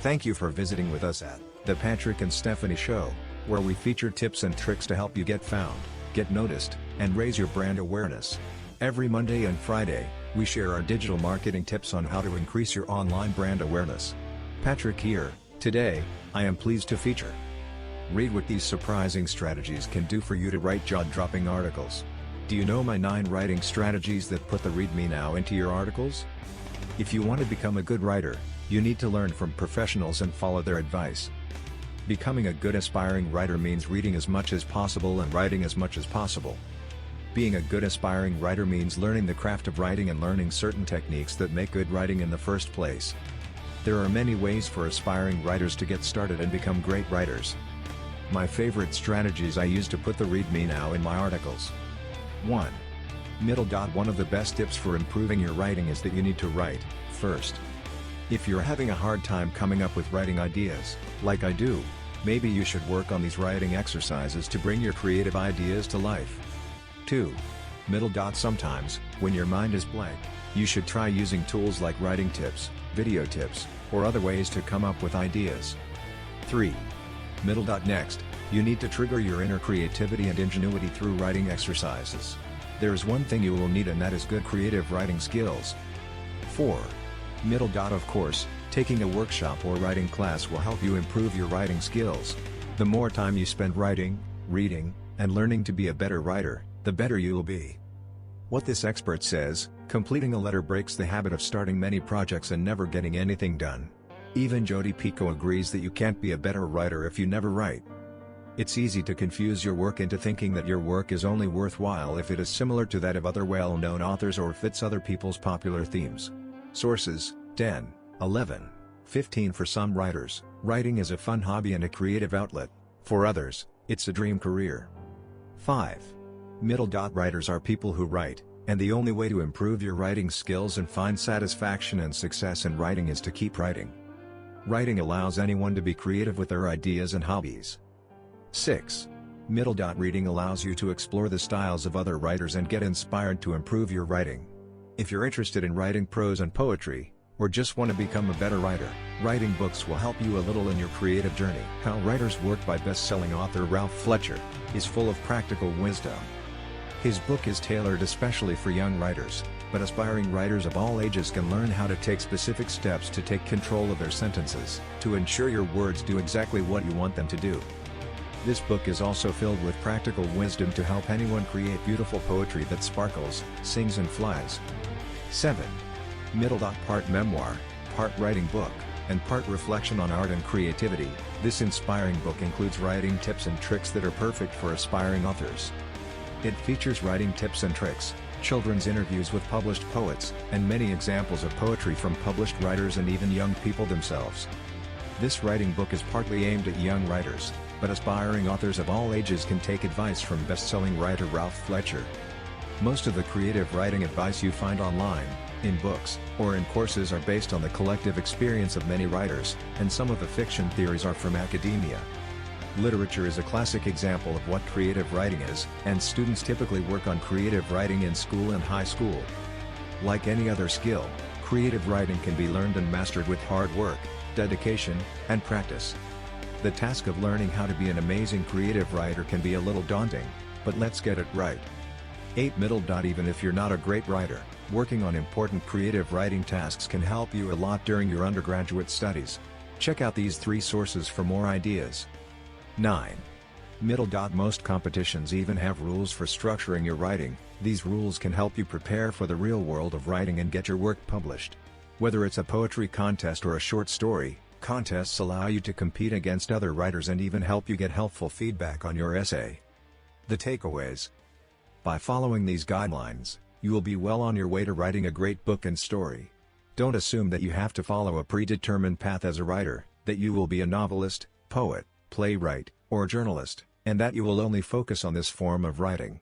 Thank you for visiting with us at The Patrick and Stephanie Show, where we feature tips and tricks to help you get found, get noticed, and raise your brand awareness. Every Monday and Friday, we share our digital marketing tips on how to increase your online brand awareness. Patrick here. Today, I am pleased to feature. Read what these surprising strategies can do for you to write jaw-dropping articles. Do you know my 9 writing strategies that put the read me now into your articles? If you want to become a good writer, you need to learn from professionals and follow their advice. Becoming a good aspiring writer means reading as much as possible and writing as much as possible. Being a good aspiring writer means learning the craft of writing and learning certain techniques that make good writing in the first place. There are many ways for aspiring writers to get started and become great writers. My favorite strategies I use to put the read me now in my articles. 1. One of the best tips for improving your writing is that you need to write first. If you're having a hard time coming up with writing ideas, like I do, maybe you should work on these writing exercises to bring your creative ideas to life. 2. Sometimes, when your mind is blank, you should try using tools like writing tips, video tips, or other ways to come up with ideas. 3. Next, you need to trigger your inner creativity and ingenuity through writing exercises. There's one thing you will need, and that is good creative writing skills. 4. Of course, taking a workshop or writing class will help you improve your writing skills. The more time you spend writing, reading, and learning to be a better writer, the better you will be. What this expert says: completing a letter breaks the habit of starting many projects and never getting anything done. Even Jodi Picoult agrees that you can't be a better writer if you never write. It's easy to confuse your work into thinking that your work is only worthwhile if it is similar to that of other well-known authors or fits other people's popular themes. Sources: 10, 11, 15. For some writers, writing is a fun hobby and a creative outlet. For others, it's a dream career. 5. Writers are people who write, and the only way to improve your writing skills and find satisfaction and success in writing is to keep writing. Writing allows anyone to be creative with their ideas and hobbies. 6. Reading allows you to explore the styles of other writers and get inspired to improve your writing. If you're interested in writing prose and poetry, or just want to become a better writer, writing books will help you a little in your creative journey. How Writers Work by best-selling author Ralph Fletcher is full of practical wisdom. His book is tailored especially for young writers, but aspiring writers of all ages can learn how to take specific steps to take control of their sentences, to ensure your words do exactly what you want them to do. This book is also filled with practical wisdom to help anyone create beautiful poetry that sparkles, sings and flies. 7. Part memoir, part writing book, and part reflection on art and creativity. This inspiring book includes writing tips and tricks that are perfect for aspiring authors. It features writing tips and tricks, children's interviews with published poets, and many examples of poetry from published writers and even young people themselves. This writing book is partly aimed at young writers, but aspiring authors of all ages can take advice from best-selling writer Ralph Fletcher. Most of the creative writing advice you find online, in books, or in courses are based on the collective experience of many writers, and some of the fiction theories are from academia. Literature is a classic example of what creative writing is, and students typically work on creative writing in school and high school. Like any other skill, creative writing can be learned and mastered with hard work, dedication, and practice. The task of learning how to be an amazing creative writer can be a little daunting, but let's get it right. 8. Even if you're not a great writer, working on important creative writing tasks can help you a lot during your undergraduate studies. Check out these 3 sources for more ideas. 9. Most competitions even have rules for structuring your writing. These rules can help you prepare for the real world of writing and get your work published. Whether it's a poetry contest or a short story, contests allow you to compete against other writers and even help you get helpful feedback on your essay. The takeaways: by following these guidelines, you will be well on your way to writing a great book and story. Don't assume that you have to follow a predetermined path as a writer, that you will be a novelist, poet, playwright, or journalist, and that you will only focus on this form of writing.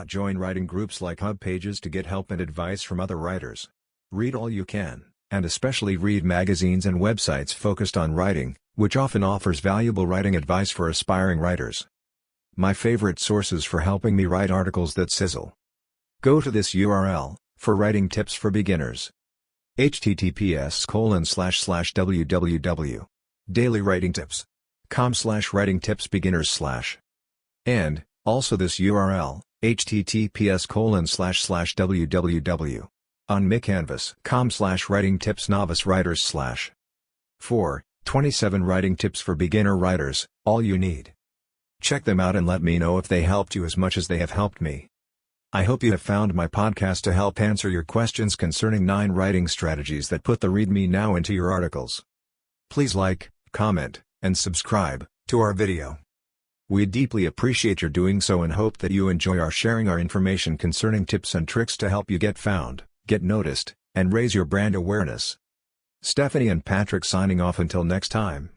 Join writing groups like Hub Pages to get help and advice from other writers. Read all you can, and especially read magazines and websites focused on writing, which often offers valuable writing advice for aspiring writers. My favorite sources for helping me write articles that sizzle. Go to this URL, for writing tips for beginners. https://www.dailywritingtips.com/writing-tips-beginners/ And, also this URL, https://www.onmicanvas.com/writing-tips-novice-writers/ 4. 27 writing tips for beginner writers, all you need. Check them out and let me know if they helped you as much as they have helped me. I hope you have found my podcast to help answer your questions concerning 9 writing strategies that put the Read Me Now into your articles. Please like, comment, and subscribe to our video. We deeply appreciate your doing so and hope that you enjoy our sharing our information concerning tips and tricks to help you get found, get noticed, and raise your brand awareness. Stephanie and Patrick signing off until next time.